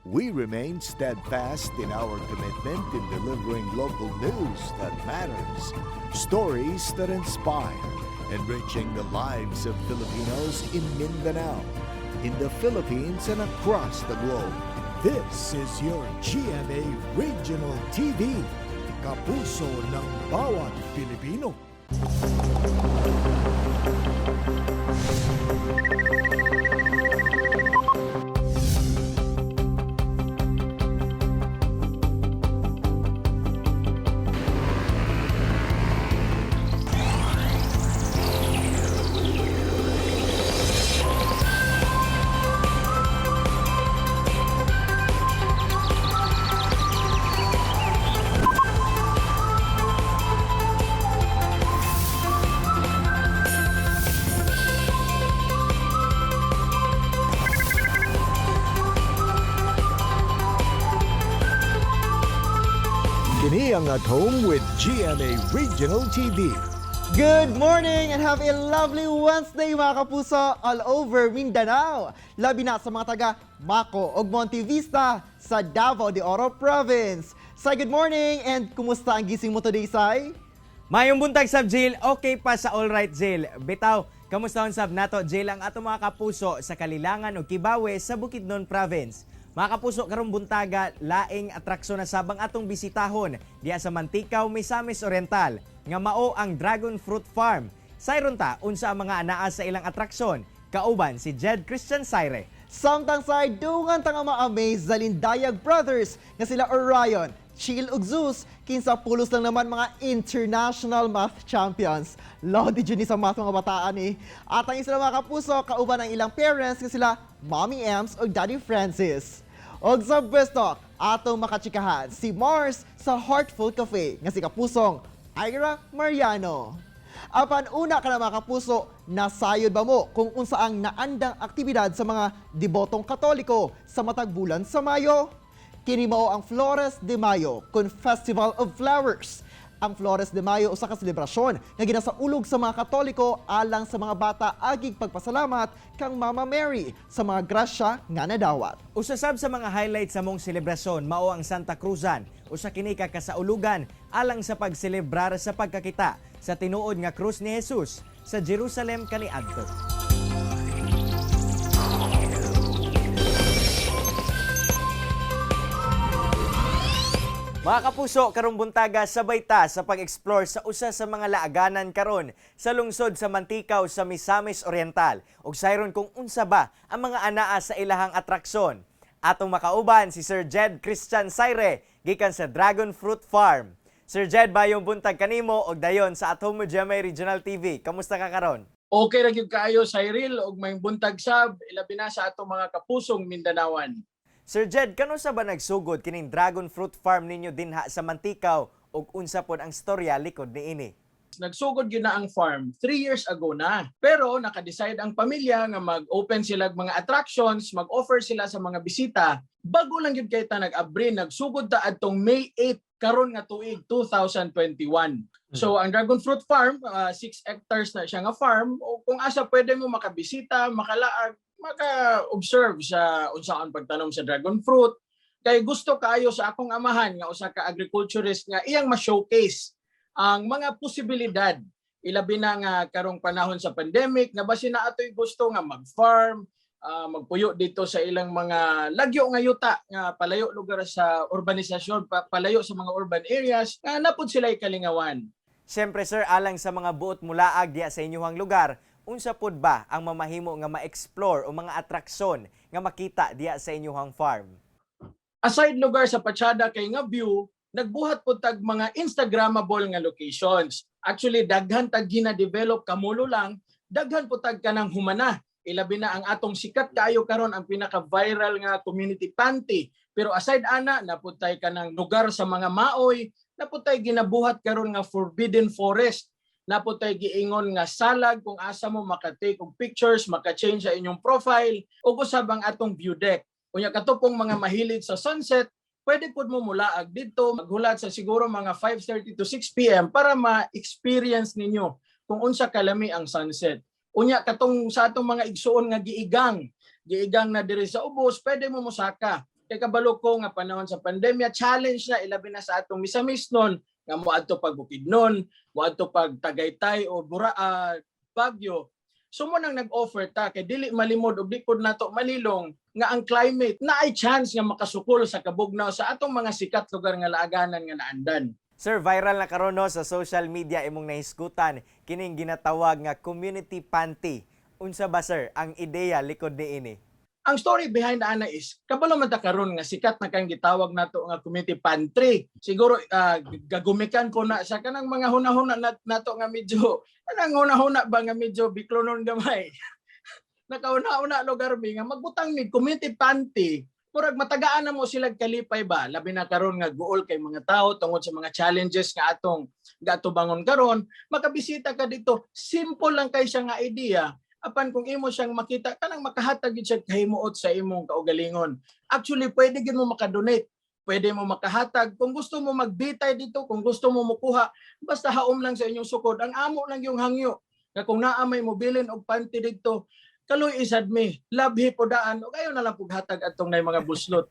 We remain steadfast in our commitment in delivering local news that matters, stories that inspire, enriching the lives of Filipinos in Mindanao, in the Philippines and across the globe. This is your GMA Regional TV, kapuso ng bawat Pilipino. Kini ang At Home with GMA Regional TV. Good morning and have a lovely Wednesday mga kapuso all over Mindanao. Labi na sa mga taga Maco ug Monte Vista sa Davao de Oro Province. Say good morning and kumusta ang gising mo today, Say? Mayong buntag sab Jill, okay pa sa all right Jill. Bitaw, kamusta sab nato Jill ang ato mga kapuso sa Kalilangan ug Kibawe sa Bukidnon Province. Mga kapuso karong buntaga, laing atraksyon na sabang atong bisitahon diya sa Mantikaw, Misamis Oriental nga mao ang Dragon Fruit Farm. Sayron ta unsa ang mga anaa sa ilang atraksyon. Kauban si Jed Christian Saire. Samtang sa dungan tanga ma-amaze sa Lindayag Brothers nga sila Orion, Chill ug Zeus, kinsa pulos lang naman mga international math champions. Lodi dyan sa math mga bataan eh. At ang sila mga kapuso, kauban ang ilang parents nga sila Mommy Ems ug Daddy Francis. Og sa Bestok, atong makachikahan si Mars sa Heartful Cafe nga si kapusong Ira Mariano. Apan una ka na mga kapuso, nasayod ba mo kung unsa ang naandang aktibidad sa mga debotong Katoliko sa matag bulan sa Mayo? Kini mao ang Flores de Mayo kun Festival of Flowers. Ang Flores de Mayo usa ka selebrasyon nga ginasaulog sa mga Katoliko alang sa mga bata agig pagpasalamat kang Mama Mary sa mga grasya nga nadawat. Usasab sa mga highlights sa mong selebrasyon mao ang Santa Cruzan, usa kini ka kasaulugan alang sa pagselebrar sa pagkakita sa tinuod nga krus ni Jesus sa Jerusalem kaniadto. Mga kapuso, karong buntaga sabay ta sa pag-explore sa usa sa mga laaganan karon sa lungsod sa Mantikaw sa Misamis Oriental. Ug sayron kung unsa ba ang mga anaa sa ilahang atraksyon. Atong makauban si Sir Jed Christian Saire gikan sa Dragon Fruit Farm. Sir Jed, bayong buntag kanimo og dayon sa At Home with GMA Regional TV. Kamusta ka karon? Okay ra gyud kaayo Cyril og may buntag sab ilabi na sa atong mga kapusong Mindanawan. Sir Jed, kano sa ba nagsugod kining Dragon Fruit Farm ninyo dinha sa Mantikaw ug unsa pod ang storya likod niini? Nagsugod yun na ang farm 3 years ago na. Pero naka-decide ang pamilya nga mag-open sila ng mga attractions, mag-offer sila sa mga bisita. Bago lang yun kayo ta nag-abri, nagsugod ta adtong May 8 karon nga tuig 2021. So ang Dragon Fruit Farm, 6 hectares na siya nga farm. O kung asa pwede mo makabisita, makalaag, maka-observe sa unsaon pagtanom sa dragon fruit. Kay gusto kaayo sa akong amahan nga usa ka agriculturist nga iyang ma-showcase ang mga posibilidad ilabi na nga karong panahon sa pandemic na basin na atoy gusto nga mag-farm, magpuyo dito sa ilang mga lagyo nga yuta nga palayo lugar sa urbanisasyon, palayo sa mga urban areas nga napud sila kalingawan. Siyempre sir, alang sa mga buot mulaag diya sa inyong lugar, unsa pod ba ang mamahimo nga ma-explore o mga atraksyon nga makita diya sa inyong farm? Aside lugar sa Pachada kay nga view, nagbuhat po tag mga Instagrammable nga locations. Actually, daghan tag gina-develop kamulo lang, daghan po tag kanang humana. Ilabi na ang atong sikat kaayo karon ang pinaka-viral nga community panty. Pero aside ana, naputay kanang lugar sa mga maoy, naputay ginabuhat karon nga forbidden forest. Naputay giingon nga salag kung asa mo maka-take og pictures, maka-change sa inyong profile, ug usab ang atong view deck. Unya katupong mga mahilig sa sunset, pwede pud mo mulaag dito, maghulat sa siguro mga 5:30 to 6 PM para ma-experience ninyo kung unsa kalami ang sunset. Unya katong sa atong mga igsuon nga giigang na diri sa ubos, pwede mo mosaka. Kay kabalo ko nga panahon sa pandemya, challenge na ilabi na sa atong misamis nun nga moadto pag Bukidnon, moadto pag Tagaytay o Baguio. So mo nang nag-offer ta kay dili malimod og likod nato malilong nga ang climate na ay chance nga makasukol sa kabugnaw sa atong mga sikat lugar nga laaganan nga naandan. Sir, viral na karon no sa social media imong nahisgutan kining ginatawag nga community panty. Unsa ba sir ang ideya likod niini? Ang story behind ana is kabalo man ta karon nga sikat na kang gitawag nato nga community pantry. Siguro gagumikan ko na sa kanang mga hunahuna nato nga medyo anang hunahuna ba nga medyo biklonon gamay. Nakauna-una lugar mi nga magbutang mig community pantry. Murag matagaan na mo sila kalipay ba labi na karon nga guol kay mga tao tungod sa mga challenges nga atong gatubangon karon, makabisita ka dito. Simple lang kay siya nga idea. Apan kung imo siyang makita kanang makahatag gyud siya kahimuot sa imong kaugalingon. Actually pwede gyud mo makadonate, pwede mo makahatag kung gusto mo magbitay dito, kung gusto mo mukuha, basta haom lang sa inyong sukod. Ang amo lang yung hangyo nga kung naa may mobilin og panty dito, kaloy isad mi, labhi po daan o kayo na lang pughatag atong nay mga buslot.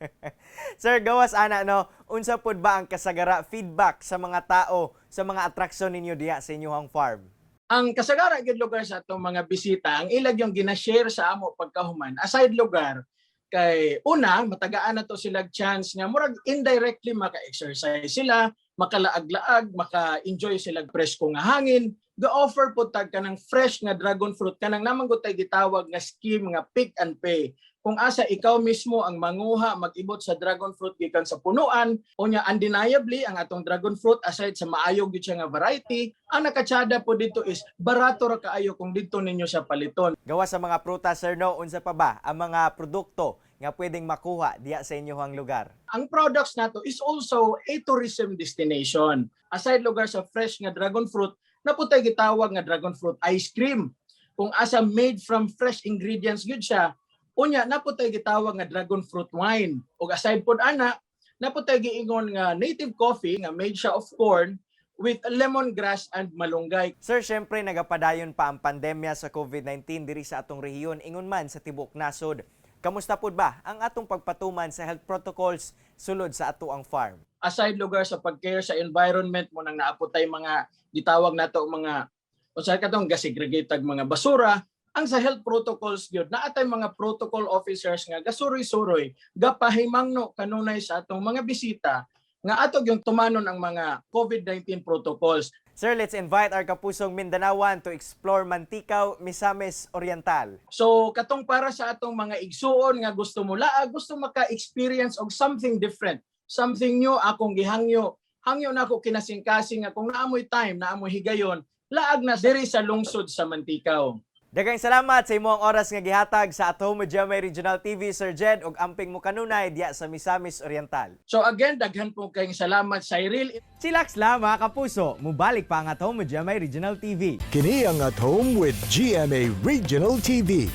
Sir, gawas ana no, unsa pud ba ang kasagara feedback sa mga tao sa mga atraksyon ninyo diha sa inyong farm? Ang kasagara gyud lugar sa atong mga bisita, ang ilag yung gina-share sa amo pagkahuman, aside lugar, kay una, matagaan na to silag chance nga murag indirectly maka-exercise sila, makalaag-laag, maka-enjoy sila presko nga hangin, ga-offer po tag kanang fresh nga dragon fruit, kanang namang gutay gitawag nga scheme nga pick and pay. Kung asa ikaw mismo ang manguha mag-ibot sa dragon fruit gikan sa punuan, unya undeniably ang atong dragon fruit aside sa maayog gyud siya nga variety, ang nakatsada po dito is barato ra kaayo kung dito ninyo siya paliton. Gawas sa mga prutas sir no, unsa pa ba ang mga produkto nga pwedeng makuha diha sa inyong lugar? Ang products nato is also a tourism destination. Aside lugar sa fresh nga dragon fruit, naputay gitawag nga dragon fruit ice cream. Kung asa made from fresh ingredients gyud siya, unya naputay gitawag nga dragon fruit wine. Ug aside pod ana, naputay giingon nga native coffee nga made siya of corn with lemongrass and malunggay. Sir, syempre nagapadayon pa ang pandemya sa COVID-19 diri sa atong rehiyon ingon man sa tibuok nasod. Kamusta pud ba ang atong pagpatuman sa health protocols sulod sa ato ang farm? Aside lugar sa pag-care sa environment mo nang naaputay mga gitawag nato mga unsa katong gasegregatag mga basura, ang sa health protocols gyud naatay mga protocol officers nga gasuroy-suroy gapahimangno kanunay sa atong mga bisita nga atog yung tumanon ang mga COVID-19 protocols. Sir, let's invite our kapusong Mindanaoan to explore Manticaw, Misamis Oriental. So katong para sa atong mga igsuon nga gusto mo laag, gusto maka-experience og something different, something new, akong gihangyo na ako kinasingkasing nga kung naamoy time, naamoy higayon, laag na diri sa lungsod sa Manticaw. Daghang salamat sa imong oras nga gihatag sa At Home with GMA Regional TV, Sir Jed, ug amping mo kanunay diya sa Misamis Oriental. So again, daghan po kayong salamat sa Cyril. Chillax lang mga kapuso, mubalik pa ang At Home with GMA Regional TV. Kini ang At Home with GMA Regional TV.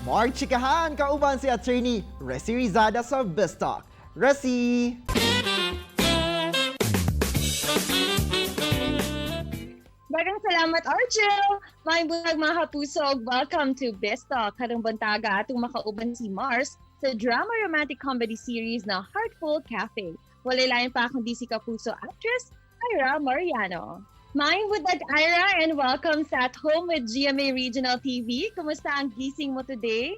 Marchikahan kauban si attorney Resi Rizada sa Bestalk. Resi! Daghang salamat, Archel! May bulag mga kapuso, welcome to Best Talk. Karong bantaga atong makauban si Mars sa drama romantic comedy series na Heartful Cafe. Walay lain pa kundi si kapuso actress Ira Mariano. Maayong budag, Ira, and welcome sa At Home with GMA Regional TV. Kumusta ang gising mo today?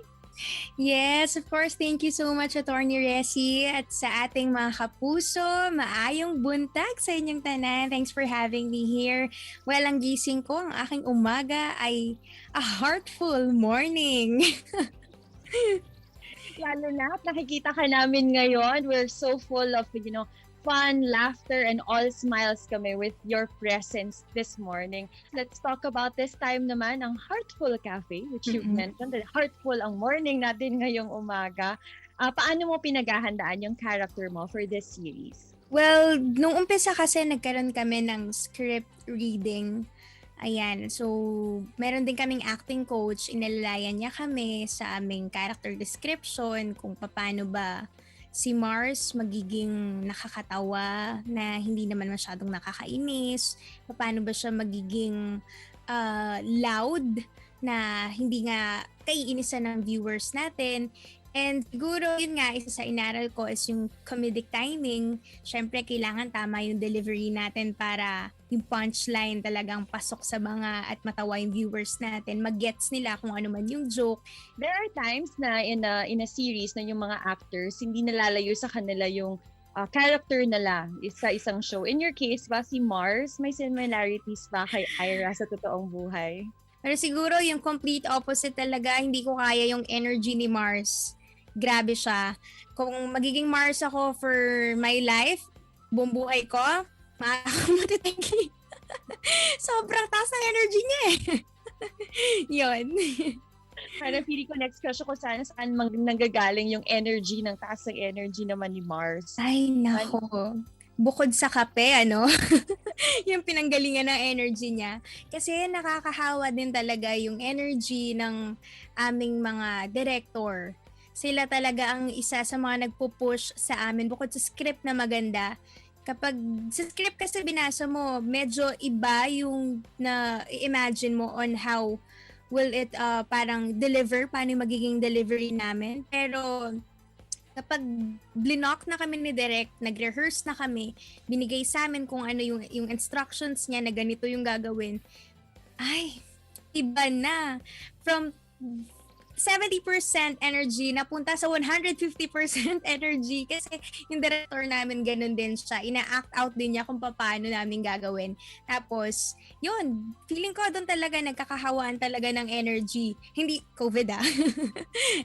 Yes, of course. Thank you so much, Attorney Resi. At sa ating mga kapuso, maayong buntag sa inyong tanan. Thanks for having me here. Well, ang gising ko, ang aking umaga ay a heartful morning. Lalo na, nakikita ka namin ngayon. We're so full of, fun, laughter, and all smiles kami with your presence this morning. Let's talk about this time naman, ang Heartful Cafe, which you've mentioned. Heartful ang morning natin ngayong umaga. Paano mo pinaghahandaan yung character mo for this series? Well, nung umpisa kasi nagkaroon kami ng script reading. Ayan, so meron din kaming acting coach. Inalalayan niya kami sa aming character description kung paano ba si Mars magiging nakakatawa na hindi naman masyadong nakakainis, paano ba siya magiging loud na hindi nga kaiinisan ng viewers natin. And siguro yun nga, isa sa inaral ko is yung comedic timing. Syempre, kailangan tama yung delivery natin para yung punchline talagang pasok sa mga at matawa yung viewers natin. Mag-gets nila kung ano man yung joke. There are times na in a series na yung mga actors, hindi nalalayo sa kanila yung character nila sa isang show. In your case ba, si Mars, may similarities ba kay Ira sa totoong buhay? Pero siguro yung complete opposite talaga, hindi ko kaya yung energy ni Mars. Grabe siya. Kung magiging Mars ako for my life, buong buhay ko, matitanggi. Sobrang taas ng energy niya eh. Yun. Parang feeling ko next question ko saan nanggagaling yung energy ng taas ng energy naman ni Mars. Ay, nako. Bukod sa kape, ano? Yung pinanggalingan ng energy niya. Kasi nakakahawa din talaga yung energy ng aming mga director. Sila talaga ang isa sa mga nagpo-push sa amin bukod sa script na maganda. Kapag sa script kasi binasa mo, medyo iba yung na-imagine mo on how will it parang deliver, paano yung magiging delivery namin. Pero kapag blinok na kami ni Direk, nag-rehearse na kami, binigay sa amin kung ano yung instructions niya na ganito yung gagawin, ay, iba na. From 70% energy napunta sa 150% energy kasi yung director namin ganun din siya. Ina-act out din niya kung paano namin gagawin. Tapos, yun, feeling ko doon talaga nagkakahawaan talaga ng energy. Hindi COVID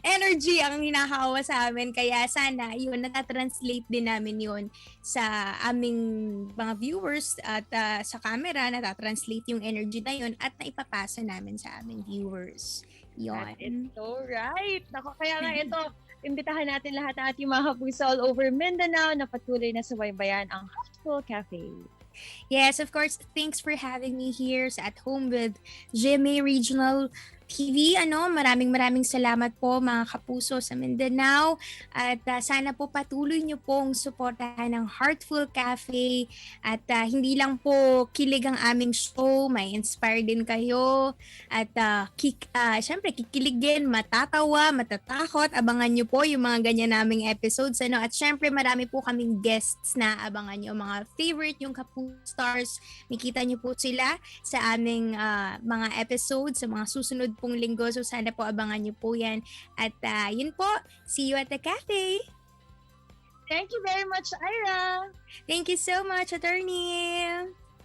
energy ang hinahawa sa amin. Kaya sana, yun, natatranslate din namin yun sa aming mga viewers at sa camera, natatranslate yung energy na yun at naipapasa namin sa aming viewers. That is Yun. so right. Nako, kaya nga ito, imbitahan natin lahat ng ating mga kapuso all over Mindanao na patuloy na subaybayan ang Heartful Cafe. Yes, of course. Thanks for having me here sa At Home with GMA Regional TV. Maraming salamat po mga kapuso sa Mindanao at sana po patuloy niyo pong suportahan ng Heartful Cafe at hindi lang po kilig ang aming show, may inspire din kayo at syempre kikilig din, matatawa, matatakot. Abangan niyo po yung mga ganyan naming episodes at syempre marami po kaming guests na abangan niyo, mga favorite yung Kapuso Stars. Makita niyo po sila sa aming mga episodes sa mga susunod pong linggo. So sana po abangan niyo po yan. At yun po, see you at the cafe. Thank you very much, Ira. Thank you so much, attorney.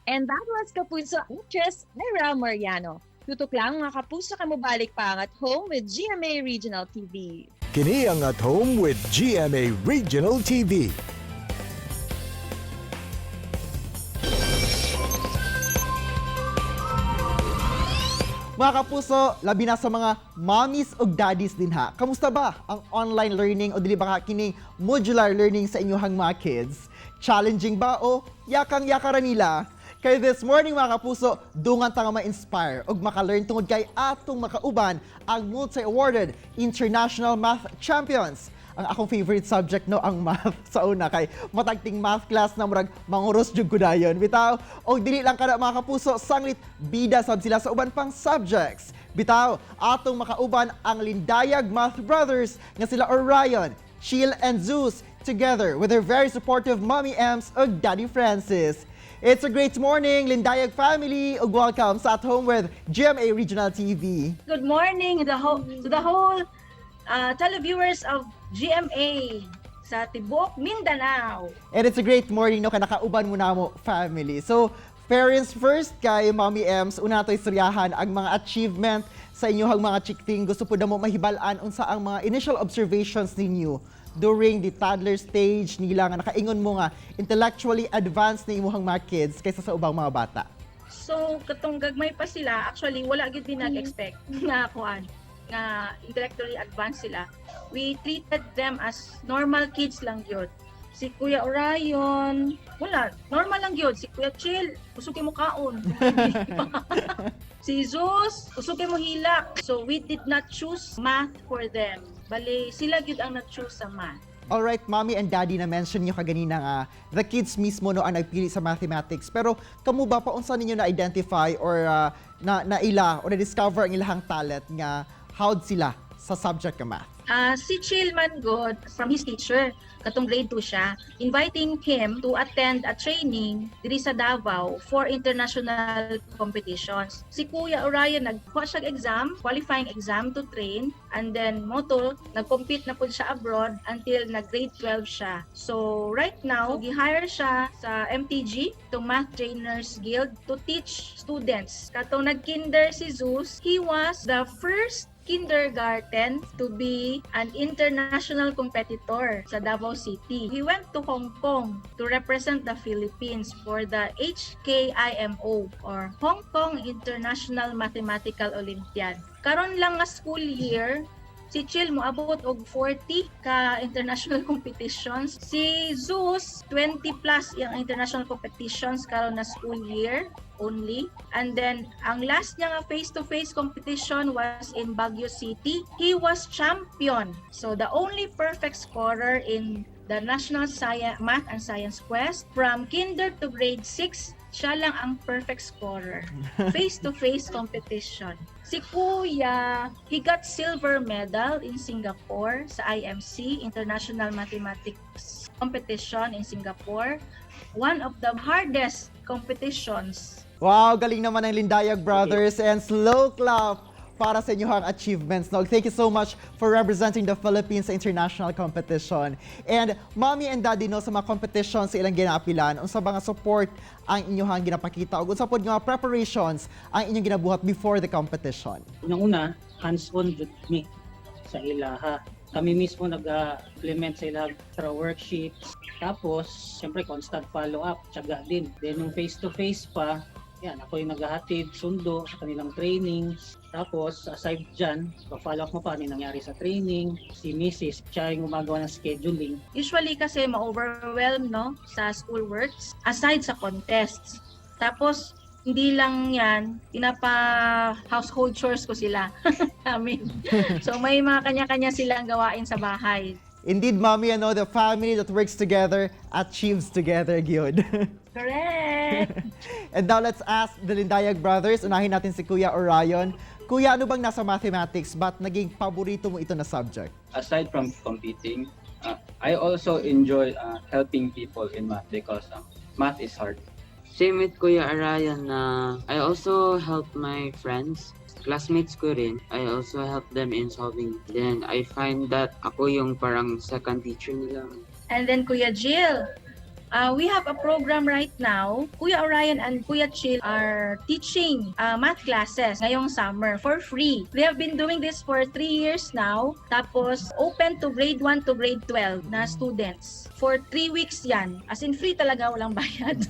And that was Kapuso actress Ira Mariano. Tutok lang mga kapuso kamo balik pa ang At Home with GMA Regional TV. Kini ang At Home with GMA Regional TV. Mga kapuso, labi na sa mga mommies o daddies din ha. Kamusta ba ang online learning o dili ba kining modular learning sa inyong mga kids? Challenging ba o yakang-yakara nila? Kaya this morning mga kapuso, dungan ta nga ma-inspire o maka-learn tungod kay atong makauban ang multi-awarded International Math Champions. Ang akong favorite subject ang math sa una kay matagting math class na murag manguros jud ko dayon. Bitaw, og dili lang kada mga kapuso, sanglit bida sab sila sa uban pang subjects. Bitaw, atong makauban ang lindayag math brothers nga sila Orion, Sheil and Zeus together with their very supportive Mommy Ems ug Daddy Francis. It's a great morning, Lindayag family, ug welcome sa At Home with GMA Regional TV. Good morning to the whole televiewers of GMA sa Tibuok, Mindanao. And it's a great morning kanakauban mo na mo family. So, parents first kay Mommy Ems, una to istoryahan ang mga achievement sa inyong mga chikting. Gusto po na mo mahibalaan unsa ang mga initial observations ninyo during the toddler stage nila nga nakaingon mo nga intellectually advanced na imuhang mga kids kaysa sa ubang mga bata. So, katong gagmay pa sila, actually wala gid din nag-expect na nga intellectually advanced sila. We treated them as normal kids lang yun. Si Kuya Orion, wala, normal lang yun. Si Kuya Chill, usuki mo kaon. Si Zeus, usuki mo hilak. So we did not choose math for them. Bali, sila yun ang nag-choose sa math. Alright, mommy and daddy, na mention nyo kaganina nga, the kids mismo no ang nagpili sa mathematics. Pero kamo ba pa unsa ninyo na-identify or naila or na-discover ang ilahang talent nga how'd sila sa subject nga math? Si Chill Mangod, from his teacher, katong grade 2 siya, inviting him to attend a training diri sa Davao for international competitions. Si Kuya Orion nagkuha siya exam, qualifying exam to train, and then moto nag-compete na pud siya abroad until nag-grade 12 siya. So right now, gi-hire siya sa MTG, to Math Trainers Guild, to teach students. Katong nag-kinder si Zeus, he was the first kindergarten to be an international competitor sa Davao City. He went to Hong Kong to represent the Philippines for the HKIMO or Hong Kong International Mathematical Olympiad. Karon lang nga school year, si Chill mo abot og 40 ka international competitions. Si Zeus 20 plus yung international competitions karon na school year only. And then ang last niya nga face-to-face competition was in Baguio City. He was champion. So the only perfect scorer in the National Math and Science Quest from kinder to grade 6, siya lang ang perfect scorer. Face-to-face competition. Si Kuya, he got silver medal in Singapore sa IMC, International Mathematics Competition in Singapore. One of the hardest competitions. Wow, galing naman ng Lindayag Brothers, and slow clap para sa inyong achievements. No? Thank you so much for representing the Philippines sa international competition. And mommy and daddy, no, sa mga competitions sa ilang ginaapilan, unsa ba nga support ang inyong ginapakita o unsa pod nga preparations ang inyong ginabuhat before the competition? Una, hands-on jud me sa ilaha. Kami mismo nag-implement sa ilaha sa worksheets. Tapos, siyempre, constant follow-up, tiyaga din. Then, yung face-to-face pa, yan, ako yung naghahatid, sundo sa kanilang trainings. Tapos, aside dyan, pa-follow up mo pa ano nangyari sa training. Si Mrs. siya yung gumagawa ng scheduling. Usually kasi ma-overwhelm, no, sa schoolworks, aside sa contests. Tapos, hindi lang yan, household chores ko sila. Amin. So, may mga kanya-kanya silang gawain sa bahay. Indeed, mommy, the family that works together achieves together, gyud. Correct! And now let's ask the Lindayag Brothers. Unahin natin si Kuya Orion. Kuya, ano bang nasa mathematics? Ba't naging paborito mo ito na subject? Aside from competing, I also enjoy helping people in math because math is hard. Same with Kuya Orion na I also help my friends, classmates ko rin. I also help them in solving. Then I find that ako yung parang second teacher nila. And then Kuya Jill, we have a program right now. Kuya Orion and Kuya Chill are teaching math classes ngayong summer for free. They have been doing this for 3 years now. Tapos open to grade 1 to grade 12 na students. For 3 weeks yan. As in free talaga, walang bayad.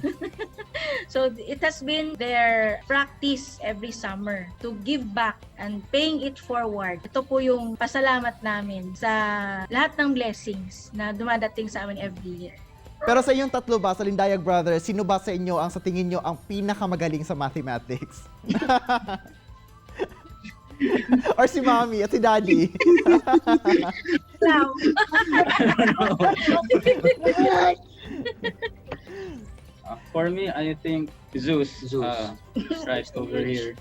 So it has been their practice every summer to give back and paying it forward. Ito po yung pasalamat namin sa lahat ng blessings na dumadating sa amin every year. Pero sa inyong tatlo ba, sa Lindayag Brothers, sino ba sa inyo ang sa tingin nyo ang pinakamagaling sa mathematics? Or si mommy at si daddy? Wow. For me, I think Zeus. Right over here.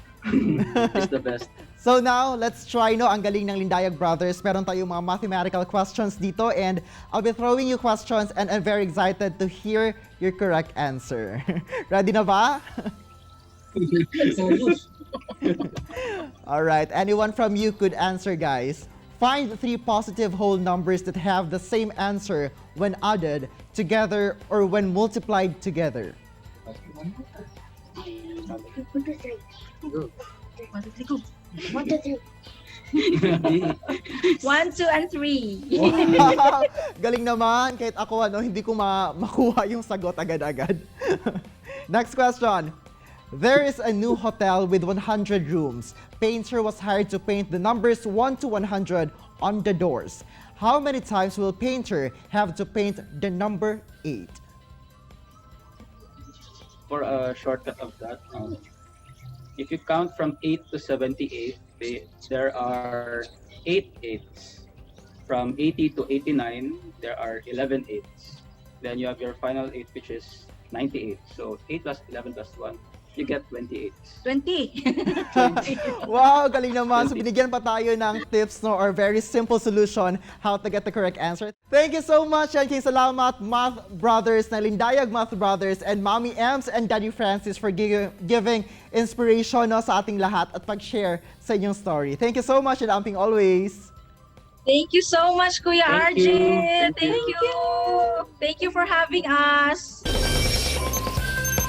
Is the best. So now, let's try ang galing ng Lindayag Brothers. Meron tayong mga mathematical questions dito and I'll be throwing you questions and I'm very excited to hear your correct answer. Ready na ba? Alright, anyone from you could answer, guys. Find 3 positive whole numbers that have the same answer when added together or when multiplied together. 1, 2, 3. Go. 1, 2, and 3. Wow, galing naman. Kahit ako, hindi ko makuha yung sagot agad-agad. Next question. There is a new hotel with 100 rooms. Painter was hired to paint the numbers 1 to 100 on the doors. How many times will painter have to paint the number 8? For a shortcut of that, if you count from 8 to 78, there are 8 8s. from 80 to 89, there are 11 eights. Then you have your final 8, which is 98. So 8 plus 11 plus 1, you get 28. 20. Wow, galing naman. So binigyan pa tayo ng tips no, or very simple solution how to get the correct answer. Thank you so much. Yan, salamat Math Brothers, na Lindayag Math Brothers, and Mommy Ems and Daddy Francis for giving inspiration no, sa ating lahat at pag-share sa inyong story. Thank you so much and amping always. Thank you so much, Kuya Thank RJ. you. Thank you. Thank you for having us.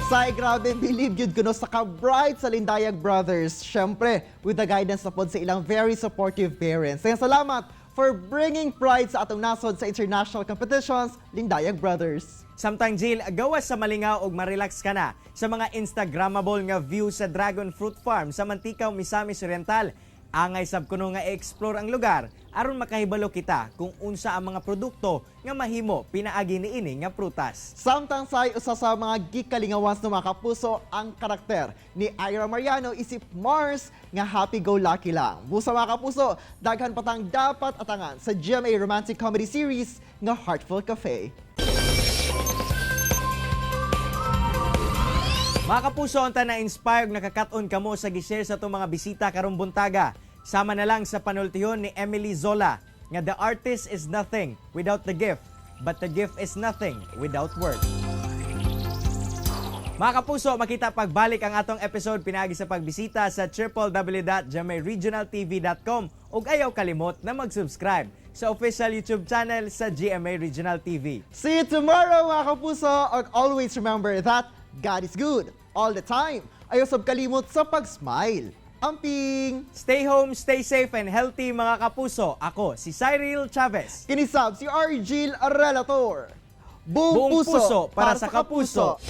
Say, grabe, believe yun kuno sa ka-bright sa Lindayag Brothers. Siyempre, with the guidance na pod sa ilang very supportive parents. Kaya salamat for bringing pride sa atong nasod sa international competitions, Lindayag Brothers. Samtang Jill, gawas sa malingaw og marelax ka na sa mga Instagrammable nga view sa Dragon Fruit Farm sa Mantikaw, Misamis Oriental. Angay sab kuno nga i-explore ang lugar aron makahibalo kita kung unsa ang mga produkto nga mahimo pinaagi niini nga prutas. Samtang say usa sa mga gikalingawas ng mga kapuso ang karakter ni Ira Mariano isip Mars nga happy-go-lucky lang. Busa mga kapuso, daghan patang dapat atangan sa GMA Romantic Comedy Series nga Heartful Cafe. Mga kapuso, unta na-inspired nakakaton kamo sa gishare sa itong mga bisita karong buntaga. Sama na lang sa panultihon ni Emily Zola nga the artist is nothing without the gift, but the gift is nothing without work. Mga kapuso, makita pagbalik ang atong episode pinaagi sa pagbisita sa www.gmaregionaltv.com ug ayaw kalimot na mag-subscribe sa official YouTube channel sa GMA Regional TV. See you tomorrow mga kapuso, and always remember that God is good all the time. Ayaw sab kalimot sa pag-smile. Amping! Stay home, stay safe and healthy mga kapuso. Ako si Cyril Chavez. Kinisab si Argil Relator. Buong Buong puso puso para sa kapuso.